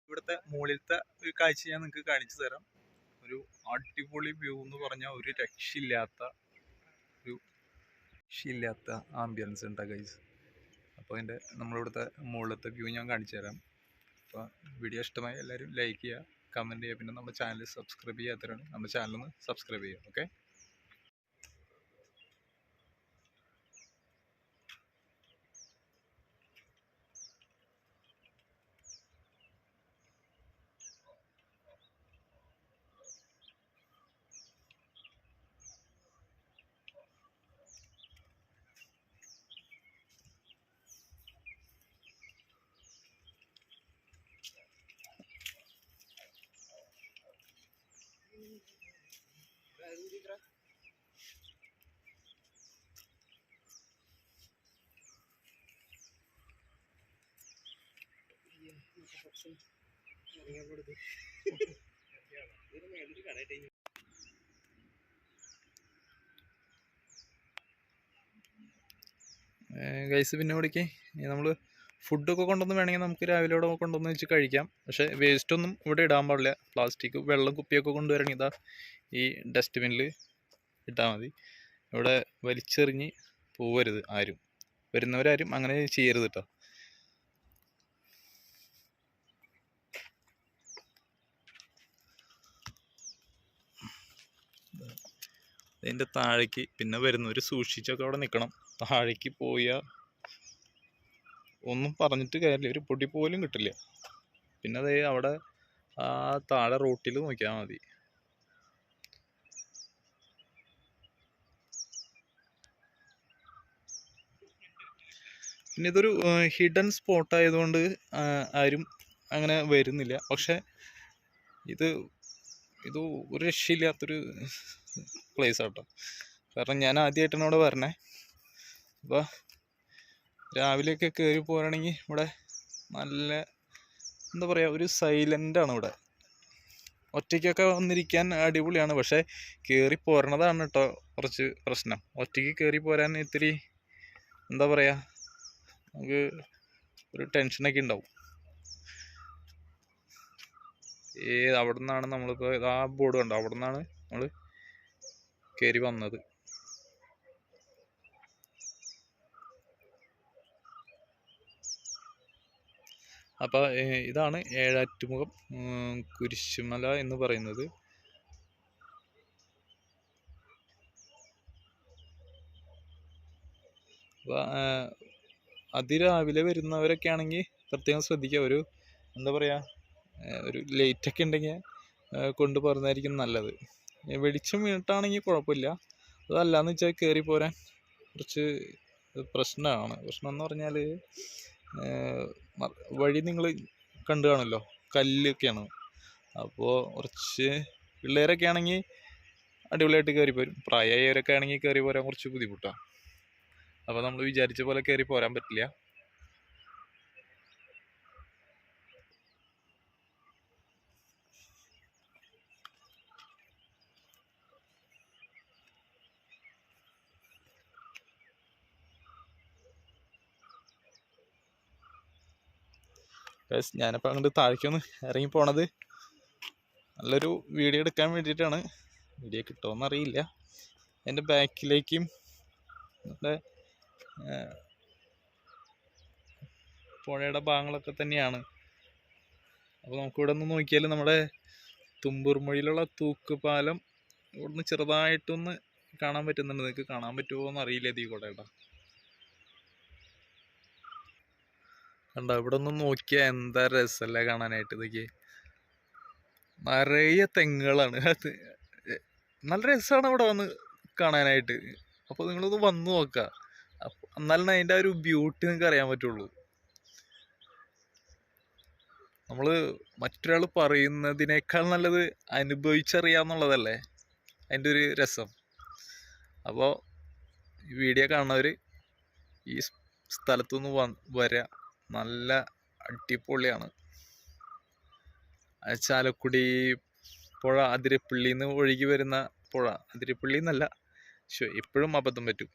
ഇവിടുത്തെ മുകളിലത്തെ ഒരു കാഴ്ച ഞാൻ നിങ്ങൾക്ക് കാണിച്ചു തരാം. ഒരു അടിപൊളി വ്യൂ എന്ന് പറഞ്ഞാൽ ഒരു രക്ഷയില്ലാത്ത ആംബിയൻസ് ഉണ്ട് ഗൈസ്. അപ്പോൾ അതിൻ്റെ നമ്മളിവിടുത്തെ മുകളിലത്തെ വ്യൂ ഞാൻ കാണിച്ചു തരാം. അപ്പോൾ വീഡിയോ ഇഷ്ടമായി എല്ലാവരും ലൈക്ക് ചെയ്യുക, കമൻറ്റ് ചെയ്യുക. പിന്നെ നമ്മുടെ ചാനൽ സബ്സ്ക്രൈബ് ചെയ്യാത്തവരാണ് നമ്മുടെ ചാനലൊന്ന് സബ്സ്ക്രൈബ് ചെയ്യുക. ഓക്കെ. ഗൈസ് പിന്നെ ഇവിടേക്ക് നമ്മൾ ഫുഡൊക്കെ കൊണ്ടുവന്ന് വേണമെങ്കിൽ നമുക്ക് രാവിലെ ഇവിടെ കൊണ്ടുവന്ന് വെച്ച് കഴിക്കാം. പക്ഷേ വേസ്റ്റ് ഒന്നും ഇവിടെ ഇടാൻ പാടില്ല. പ്ലാസ്റ്റിക് വെള്ളം കുപ്പിയൊക്കെ കൊണ്ടുവരണമെങ്കിൽ ഇതാ ഈ ഡസ്റ്റ്ബിന്നിൽ ഇട്ടാൽ മതി. ഇവിടെ വലിച്ചെറിഞ്ഞ് പോവരുത് ആരും, വരുന്നവരാരും അങ്ങനെ ചെയ്യരുത് കേട്ടോ. അതിൻ്റെ താഴേക്ക് പിന്നെ വരുന്നവർ സൂക്ഷിച്ചൊക്കെ അവിടെ നിൽക്കണം. താഴേക്ക് പോയാൽ ഒന്നും പറഞ്ഞിട്ട് കാര്യമില്ല, ഒരു പൊടി പോലും കിട്ടില്ല. പിന്നെ അതേ അവിടെ ആ താഴെ റോട്ടിൽ നോക്കിയാൽ മതി. പിന്നെ ഇതൊരു ഹിഡൻ സ്പോട്ട് ആയതുകൊണ്ട് ആരും അങ്ങനെ വരുന്നില്ല. പക്ഷെ ഇത് ഒരു രക്ഷയില്ലാത്തൊരു പ്ലേസ് ആട്ടോ. കാരണം ഞാൻ ആദ്യമായിട്ടാണ് ഇവിടെ വരണേ. അപ്പോൾ രാവിലെയൊക്കെ കയറി പോരാണെങ്കിൽ ഇവിടെ നല്ല എന്താ പറയുക, ഒരു സൈലൻ്റാണ് ഇവിടെ. ഒറ്റയ്ക്കൊക്കെ വന്നിരിക്കാൻ അടിപൊളിയാണ്. പക്ഷേ കയറി പോരണതാണ് കേട്ടോ കുറച്ച് പ്രശ്നം. ഒറ്റയ്ക്ക് കയറി പോരാൻ ഇത്തിരി എന്താ പറയുക, നമുക്ക് ഒരു ടെൻഷനൊക്കെ ഉണ്ടാവും. അവിടെ നിന്നാണ് നമ്മളിപ്പോൾ ആ ബോർഡ് കണ്ടോ, അവിടെ നിന്നാണ് നമ്മൾ കയറി വന്നത്. അപ്പോൾ ഇതാണ് ഏഴാറ്റുമുഖം കുരിശുമല എന്ന് പറയുന്നത്. അപ്പോൾ അതിരാവിലെ വരുന്നവരൊക്കെ ആണെങ്കിൽ പ്രത്യേകം ശ്രദ്ധിക്കുക. ഒരു എന്താ പറയുക, ഒരു ലൈറ്റൊക്കെ ഉണ്ടെങ്കിൽ കൊണ്ടുപോകുന്നതായിരിക്കും നല്ലത്. വെളിച്ചം വീണിട്ടാണെങ്കിൽ കുഴപ്പമില്ല. അതല്ലാന്ന് വെച്ചാൽ കയറി പോരാൻ കുറച്ച് പ്രശ്നമാണ്. പ്രശ്നം എന്ന് പറഞ്ഞാൽ വഴി നിങ്ങൾ കണ്ടു കാണുമല്ലോ, കല്ലൊക്കെയാണ്. അപ്പോൾ കുറച്ച് പിള്ളേരൊക്കെ ആണെങ്കിൽ അടിപൊളിയായിട്ട് കയറി പോരും. പ്രായമായവരൊക്കെ ആണെങ്കിൽ കയറി പോരാൻ കുറച്ച് ബുദ്ധിമുട്ടാണ്. അപ്പോൾ നമ്മൾ വിചാരിച്ച പോലെ കയറി പോരാൻ പറ്റില്ല. ഞാനിപ്പോൾ അങ്ങോട്ട് താഴേക്കൊന്ന് ഇറങ്ങി പോണത് നല്ലൊരു വീഡിയോ എടുക്കാൻ വേണ്ടിയിട്ടാണ്. വീഡിയോ കിട്ടുമോയെന്ന് അറിയില്ല. എൻ്റെ ബാക്കിലേക്കും നമ്മുടെ പുഴയുടെ ഭാഗങ്ങളൊക്കെ തന്നെയാണ്. അപ്പോൾ നമുക്കിവിടെ നിന്ന് നോക്കിയാൽ നമ്മുടെ തുമ്പൂർമൊഴിയിലുള്ള തൂക്കുപാലം ഇവിടുന്ന് ചെറുതായിട്ടൊന്ന് കാണാൻ പറ്റുന്നുണ്ട്. നിങ്ങൾക്ക് കാണാൻ പറ്റുമോ എന്ന് അറിയില്ല. ഇതിൽ കൂടെ കേട്ടോ കണ്ടോ, ഇവിടെ ഒന്ന് നോക്കിയാൽ എന്താ രസമല്ലേ കാണാനായിട്ട്. ഇതൊക്കെ നിറയെ തെങ്ങുകളാണ്. അത് നല്ല രസമാണ് ഇവിടെ വന്ന് കാണാനായിട്ട്. അപ്പോൾ നിങ്ങളൊന്ന് വന്ന് നോക്കുക, എന്നാലും അതിൻ്റെ ആ ഒരു ബ്യൂട്ടി നിങ്ങൾക്ക് അറിയാൻ പറ്റുള്ളൂ. നമ്മൾ മറ്റൊരാൾ പറയുന്നതിനേക്കാൾ നല്ലത് അനുഭവിച്ചറിയാന്നുള്ളതല്ലേ അതിൻ്റെ ഒരു രസം. അപ്പോൾ ഈ വീഡിയോ കാണുന്നവർ ഈ സ്ഥലത്തുനിന്ന് വരിക, നല്ല അടിപൊളിയാണ്. ചാലക്കുടി പുഴ അതിരപ്പള്ളിയിൽ നിന്ന് ഒഴുകി വരുന്ന പുഴ. അതിരപ്പള്ളി എന്നല്ല, എപ്പോഴും അബദ്ധം പറ്റും.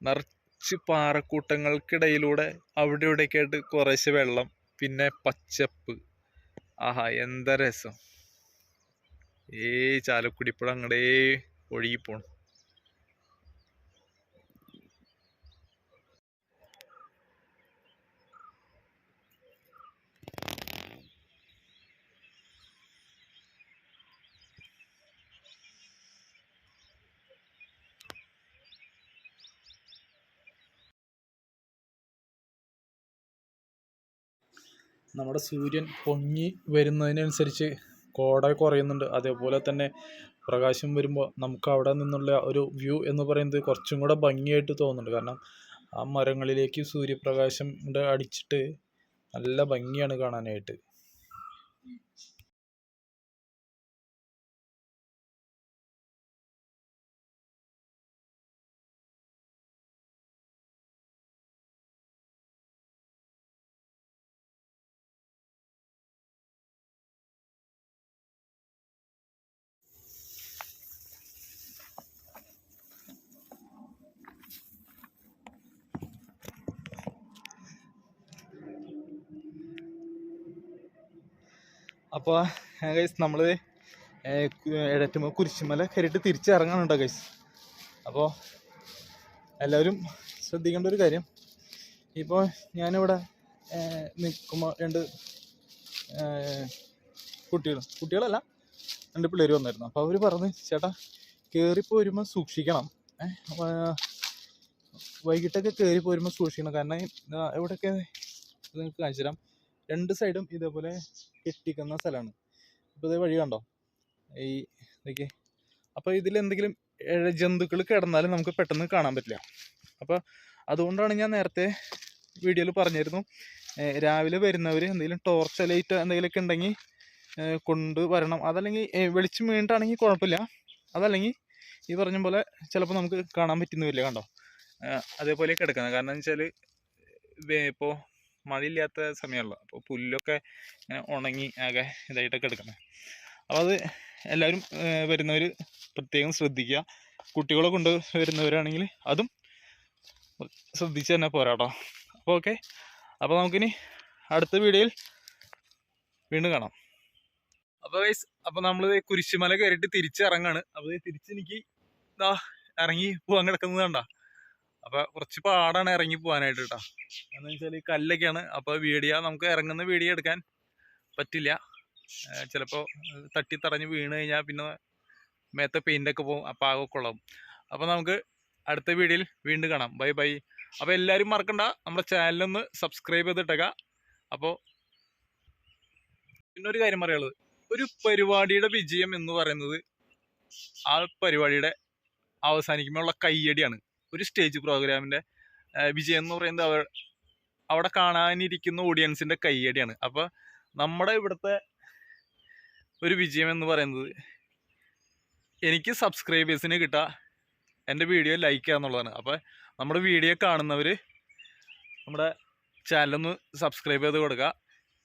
നിറച്ച് പാറക്കൂട്ടങ്ങൾക്കിടയിലൂടെ അവിടെ ഇവിടെയൊക്കെ ആയിട്ട് കുറേശ്ശെ വെള്ളം, പിന്നെ പച്ചപ്പ്. ആഹാ, എന്താ രസം. ചാലക്കുടി പുഴ അങ്ങടേ ഒഴുകിപ്പോണം. നമ്മുടെ സൂര്യൻ പൊങ്ങി വരുന്നതിനനുസരിച്ച് കോട കുറയുന്നുണ്ട്. അതേപോലെ തന്നെ പ്രകാശം വരുമ്പോൾ നമുക്ക് അവിടെ നിന്നുള്ള ഒരു വ്യൂ എന്ന് പറയുന്നത് കുറച്ചും കൂടെ ഭംഗിയായിട്ട് തോന്നുന്നുണ്ട്. കാരണം ആ മരങ്ങളിലേക്ക് സൂര്യപ്രകാശം അടിച്ചിട്ട് നല്ല ഭംഗിയാണ് കാണാനായിട്ട്. അപ്പോൾ ഗൈസ് നമ്മൾ എടറ്റുമ്പോൾ കുരിശുമല കയറിയിട്ട് തിരിച്ചിറങ്ങാണ് കേട്ടോ ഗൈസ്. അപ്പോൾ എല്ലാവരും ശ്രദ്ധിക്കേണ്ട ഒരു കാര്യം, ഇപ്പോൾ ഞാനിവിടെ നിൽക്കുമ്പോൾ രണ്ട് കുട്ടികളല്ല, രണ്ട് പിള്ളേർ വന്നായിരുന്നു. അപ്പോൾ അവർ പറഞ്ഞു, ചേട്ടാ കയറിപ്പോൾ വരുമ്പോൾ സൂക്ഷിക്കണം, വൈകിട്ടൊക്കെ കയറിപ്പോൾ വരുമ്പോൾ സൂക്ഷിക്കണം. കാരണം ഇവിടെയൊക്കെ നിങ്ങൾക്ക് കാണിച്ചു തരാം, രണ്ട് സൈഡും ഇതേപോലെ കെട്ടിക്കുന്ന സ്ഥലമാണ്. ഇപ്പോൾ ഇതേ വഴി കണ്ടോ ഈ ഇതൊക്കെ. അപ്പോൾ ഇതിലെന്തെങ്കിലും ജന്തുക്കൾ കിടന്നാലും നമുക്ക് പെട്ടെന്ന് കാണാൻ പറ്റില്ല. അപ്പോൾ അതുകൊണ്ടാണ് ഞാൻ നേരത്തെ വീഡിയോയിൽ പറഞ്ഞിരുന്നു, രാവിലെ വരുന്നവർ എന്തെങ്കിലും ടോർച്ച് ലൈറ്റ് എന്തെങ്കിലുമൊക്കെ ഉണ്ടെങ്കിൽ കൊണ്ടുവരണം. അതല്ലെങ്കിൽ വെളിച്ചം വീണിട്ടാണെങ്കിൽ കുഴപ്പമില്ല, അതല്ലെങ്കിൽ ഈ പറഞ്ഞ പോലെ ചിലപ്പോൾ നമുക്ക് കാണാൻ പറ്റുന്നില്ല. കണ്ടോ അതേപോലെ കിടക്കുന്നത്. കാരണം എന്ന് വെച്ചാൽ ഇപ്പോൾ മഴയില്ലാത്ത സമയമുള്ള, അപ്പോൾ പുല്ലൊക്കെ ഇങ്ങനെ ഉണങ്ങി ആകെ ഇതായിട്ടൊക്കെ എടുക്കുന്നത്. അപ്പോൾ അത് എല്ലാവരും വരുന്നവർ പ്രത്യേകം ശ്രദ്ധിക്കുക. കുട്ടികളെ കൊണ്ട് വരുന്നവരാണെങ്കിൽ അതും ശ്രദ്ധിച്ച് തന്നെ പോരാട്ടോ. അപ്പോൾ ഓക്കെ, അപ്പോൾ നമുക്കിനി അടുത്ത വീഡിയോയിൽ വീണ്ടും കാണാം. അപ്പോൾ ഗൈസ്, അപ്പോൾ നമ്മൾ കുരിശുമല കയറിയിട്ട് തിരിച്ചിറങ്ങാണ്. അപ്പോൾ തിരിച്ചെനിക്ക് ഇതാ ഇറങ്ങി പോകാൻ കിടക്കുന്നത് കണ്ട. അപ്പോൾ കുറച്ച് പാടാണ് ഇറങ്ങി പോകാനായിട്ട് കേട്ടോ. എന്ന് വെച്ചാൽ കല്ലൊക്കെയാണ്. അപ്പോൾ നമുക്ക് ഇറങ്ങുന്ന വീഡിയോ എടുക്കാൻ പറ്റില്ല. ചിലപ്പോൾ തട്ടിത്തടഞ്ഞ് വീണ് കഴിഞ്ഞാൽ പിന്നെ മേത്തെ പെയിൻ്റൊക്കെ പോകും, അപ്പോൾ ആകെ കൊള്ളാം. അപ്പോൾ നമുക്ക് അടുത്ത വീഡിയോയിൽ വീണ്ടും കാണാം. Bye bye. അപ്പോൾ എല്ലാവരും മറക്കണ്ട, നമ്മുടെ ചാനലൊന്ന് സബ്സ്ക്രൈബ് ചെയ്തിട്ടേക്കാം. അപ്പോൾ പിന്നെ ഒരു കാര്യം പറയാനുള്ളത്, ഒരു പരിപാടിയുടെ വിജയം എന്ന് പറയുന്നത് ആ പരിപാടിയുടെ അവസാനിക്കുമ്പോഴുള്ള കയ്യടിയാണ്. ഒരു സ്റ്റേജ് പ്രോഗ്രാമിൻ്റെ വിജയം എന്ന് പറയുന്നത് അവിടെ കാണാനിരിക്കുന്ന ഓഡിയൻസിൻ്റെ കയ്യടിയാണ്. അപ്പോൾ നമ്മുടെ ഇവിടുത്തെ ഒരു വിജയം എന്ന് പറയുന്നത് എനിക്ക് സബ്സ്ക്രൈബേഴ്സിന് കിട്ടുക, എൻ്റെ വീഡിയോ ലൈക്ക് ചെയ്യുക എന്നുള്ളതാണ്. അപ്പോൾ നമ്മുടെ വീഡിയോ കാണുന്നവർ നമ്മുടെ ചാനലൊന്ന് സബ്സ്ക്രൈബ് ചെയ്ത് കൊടുക്കുക.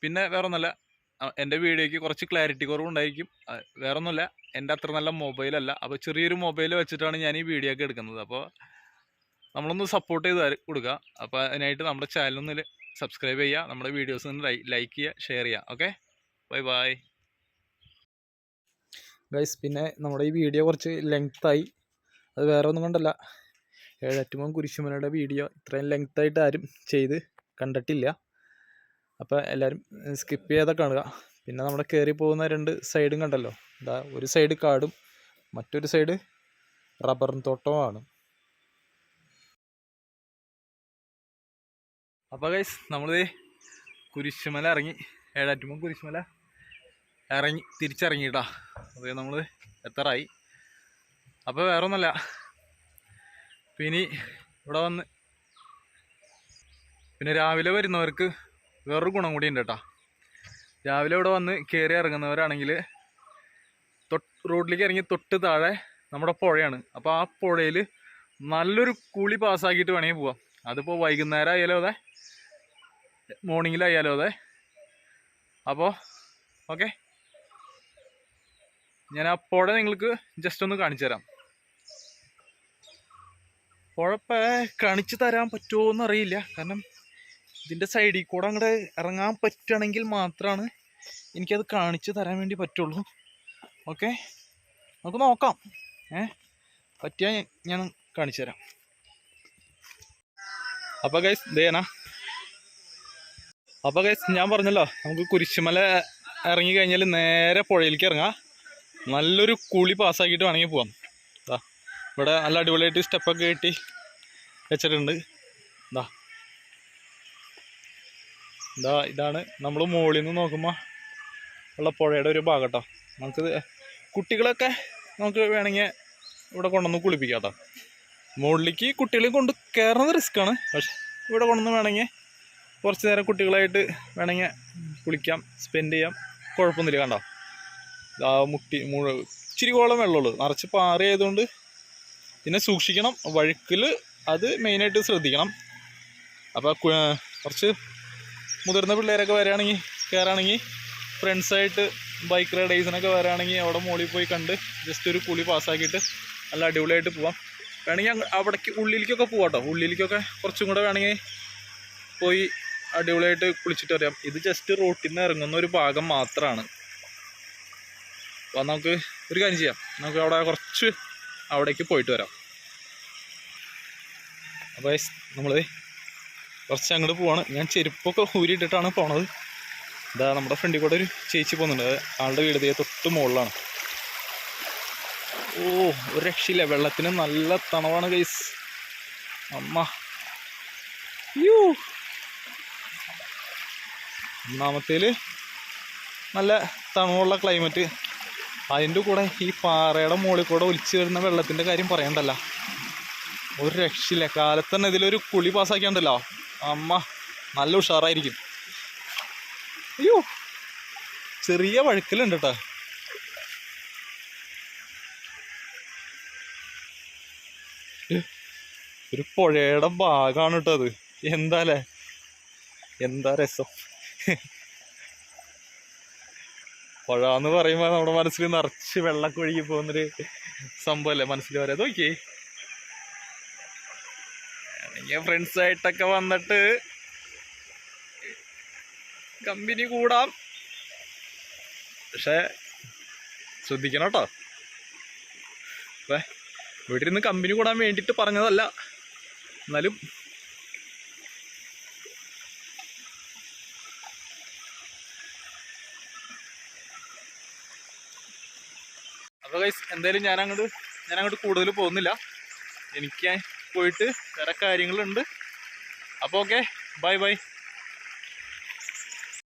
പിന്നെ വേറെ ഒന്നുമല്ല, എൻ്റെ വീഡിയോയ്ക്ക് കുറച്ച് ക്ലാരിറ്റി കുറവുണ്ടായിരിക്കും, വേറെ ഒന്നുമില്ല, എൻ്റെ അത്ര നല്ല മൊബൈലല്ല. അപ്പോൾ ചെറിയൊരു മൊബൈൽ വെച്ചിട്ടാണ് ഞാൻ ഈ വീഡിയോ ഒക്കെ എടുക്കുന്നത്. അപ്പോൾ നമ്മളൊന്ന് സപ്പോർട്ട് ചെയ്ത് കൊടുക്കുക. അപ്പോൾ അതിനായിട്ട് നമ്മുടെ ചാനലൊന്ന് സബ്സ്ക്രൈബ് ചെയ്യുക, നമ്മുടെ വീഡിയോസ് ഒന്ന് ലൈക്ക് ചെയ്യുക, ഷെയർ ചെയ്യുക. Okay, bye bye guys. പിന്നെ നമ്മുടെ ഈ വീഡിയോ കുറച്ച് ലെങ്ത്തായി, അത് വേറെ ഒന്നും കൊണ്ടല്ല, ഏഴാറ്റുമുഖം കുരിശുമലയുടെ വീഡിയോ ഇത്രയും ലെങ്ത്തായിട്ട് ആരും ചെയ്ത് കണ്ടിട്ടില്ല. അപ്പോൾ എല്ലാവരും സ്കിപ്പ് ചെയ്താൽ കാണുക. പിന്നെ നമ്മുടെ കയറി പോകുന്ന രണ്ട് സൈഡും കണ്ടല്ലോ, ഇതാ ഒരു സൈഡ് കാടും മറ്റൊരു സൈഡ് റബ്ബറും തോട്ടവുമാണ്. അപ്പോൾ ഗൈസ്, നമ്മൾ കുരിശുമല ഇറങ്ങി, ഏഴാറ്റുമുഖം കുരിശുമല ഇറങ്ങി തിരിച്ചിറങ്ങിയിട്ടാ. അത് നമ്മൾ എത്താറായി. അപ്പോൾ വേറെ ഒന്നുമല്ല, പിന്നെ ഇവിടെ വന്ന് പിന്നെ രാവിലെ വരുന്നവർക്ക് വേറൊരു ഗുണം കൂടി ഉണ്ട് കേട്ടോ. രാവിലെ ഇവിടെ വന്ന് കയറി ഇറങ്ങുന്നവരാണെങ്കിൽ റോഡിലേക്ക് ഇറങ്ങി തൊട്ട് താഴെ നമ്മുടെ പുഴയാണ്. അപ്പോൾ ആ പുഴയിൽ നല്ലൊരു കുളി പാസ്സാക്കിയിട്ട് വേണമെങ്കിൽ പോവാം. അതിപ്പോൾ വൈകുന്നേരം ആയാലോ അതെ, മോർണിംഗിലായാലോ അതെ. അപ്പോൾ ഓക്കെ, ഞാൻ ആ പുഴ നിങ്ങൾക്ക് ജസ്റ്റ് ഒന്ന് കാണിച്ചു തരാം. പുഴ കാണിച്ചു തരാൻ പറ്റുമോ എന്നറിയില്ല, കാരണം ഇതിൻ്റെ സൈഡിൽ കൂടെ അങ്ങോട്ട് ഇറങ്ങാൻ പറ്റുകയാണെങ്കിൽ മാത്രമാണ് എനിക്കത് കാണിച്ചു തരാൻ വേണ്ടി പറ്റുള്ളൂ. ഓക്കെ, നമുക്ക് നോക്കാം. പറ്റിയാൽ ഞാൻ കാണിച്ചു തരാം. അപ്പോൾ ഗൈസ് ദേനാ, അപ്പോൾ ഗൈസ് ഞാൻ പറഞ്ഞല്ലോ, നമുക്ക് കുരിശുമല ഇറങ്ങി കഴിഞ്ഞാൽ നേരെ പുഴയിലേക്ക് ഇറങ്ങാം. നല്ലൊരു കുളി പാസ്സാക്കിയിട്ട് വേണമെങ്കിൽ പോവാം. ഇവിടെ നല്ല അടിപൊളിയായിട്ട് സ്റ്റെപ്പൊക്കെ കെട്ടി വെച്ചിട്ടുണ്ട്. ഇതാണ് നമ്മൾ മുകളിൽ നിന്ന് നോക്കുമ്പോൾ ഉള്ള പുഴയുടെ ഒരു ഭാഗം കേട്ടോ. നമുക്കിത് കുട്ടികളൊക്കെ നമുക്ക് വേണമെങ്കിൽ ഇവിടെ കൊണ്ടുവന്ന് കുളിപ്പിക്കാം കേട്ടോ. മുകളിലേക്ക് കുട്ടികളെ കൊണ്ട് കയറുന്നത് റിസ്ക്കാണ്, പക്ഷെ ഇവിടെ കൊണ്ടുവന്ന് വേണമെങ്കിൽ കുറച്ച് നേരം കുട്ടികളായിട്ട് വേണമെങ്കിൽ കുളിക്കാം, സ്പെൻഡ് ചെയ്യാം, കുഴപ്പമൊന്നുമില്ല. കണ്ടോ, ഇച്ചിരി കോളം വെള്ളമുള്ളൂ, നിറച്ച് പാറ ആയതുകൊണ്ട് പിന്നെ സൂക്ഷിക്കണം. വഴുക്കിൽ അത് മെയിനായിട്ട് ശ്രദ്ധിക്കണം. അപ്പോൾ കുറച്ച് മുതിർന്ന പിള്ളേരൊക്കെ വരികയാണെങ്കിൽ കയറുകയാണെങ്കിൽ ഫ്രണ്ട്സായിട്ട് ബൈക്ക് റൈഡേഴ്സിനൊക്കെ വരികയാണെങ്കിൽ അവിടെ മുകളിൽ പോയി കണ്ട് ജസ്റ്റ് ഒരു കുളി പാസ്സാക്കിയിട്ട് നല്ല അടിപൊളിയായിട്ട് പോവാം. വേണമെങ്കിൽ അവിടേക്ക് ഉള്ളിലേക്കൊക്കെ പോവാം കേട്ടോ. ഉള്ളിലേക്കൊക്കെ കുറച്ചും കൂടെ വേണമെങ്കിൽ പോയി അടിപൊളിയായിട്ട് കുളിച്ചിട്ട് വരാം. ഇത് ജസ്റ്റ് റോട്ടിൽ നിന്ന് ഇറങ്ങുന്ന ഒരു ഭാഗം മാത്രമാണ്. അപ്പോൾ നമുക്ക് ഒരു കാര്യം ചെയ്യാം, നമുക്ക് അവിടെ കുറച്ച് അവിടേക്ക് പോയിട്ട് വരാം. അപ്പോൾ നമ്മൾ കുറച്ച് അങ്ങോട്ട് പോവാണ്. ഞാൻ ചെരുപ്പൊക്കെ ഊരിയിട്ടിട്ടാണ് പോണത്. ഇതാ നമ്മുടെ ഫ്രണ്ടിൽ കൂടെ ഒരു ചേച്ചി പോകുന്നുണ്ട്. ആളുടെ വീട് ദേ തൊട്ട് മുകളിലാണ്. ഓ, ഒരു രക്ഷയില്ല, വെള്ളത്തിന് നല്ല തണവാണ് ഗൈസ്. അമ്മ യൂ, ഒന്നാമത്തേൽ നല്ല തണുവുള്ള ക്ലൈമറ്റ്, അതിൻ്റെ കൂടെ ഈ പാറയുടെ മുകളിൽ കൂടെ ഒലിച്ചു വരുന്ന വെള്ളത്തിൻ്റെ കാര്യം പറയണ്ടല്ലോ, ഒരു രക്ഷയില്ല. കാലത്ത് തന്നെ ഇതിലൊരു കുളി പാസ്സാക്കിയാണ്ടല്ലോ, അമ്മ നല്ല ഉഷാറായിരിക്കും. അയ്യോ, ചെറിയ വഴുക്കലുണ്ട് കേട്ടോ. ഒരു പുഴയുടെ ഭാഗമാണ് കേട്ടോ അത്. എന്താല്ലേ, എന്താ രസം. പുഴ എന്ന് പറയുമ്പോൾ നമ്മുടെ മനസ്സിൽ നിറച്ച് വെള്ളമൊക്കെ ഒഴുകി പോകുന്നൊരു സംഭവമല്ലേ മനസ്സിൽ വരാം. നോക്കിയേ, ഫ്രണ്ട്സായിട്ടൊക്കെ വന്നിട്ട് കമ്പനി കൂടാം, പക്ഷെ ശ്രദ്ധിക്കണം കേട്ടോ. വീട്ടിൽ നിന്ന് കമ്പനി കൂടാൻ വേണ്ടിയിട്ട് പറഞ്ഞതല്ല, എന്നാലും അപ്പോൾ ഗൈസ് എന്തായാലും ഞാനങ്ങോട്ട് കൂടുതൽ പോകുന്നില്ല. എനിക്ക് പോയിട്ട് വേറെ കാര്യങ്ങളുണ്ട്. അപ്പോൾ ഓക്കെ, ബൈ ബൈ.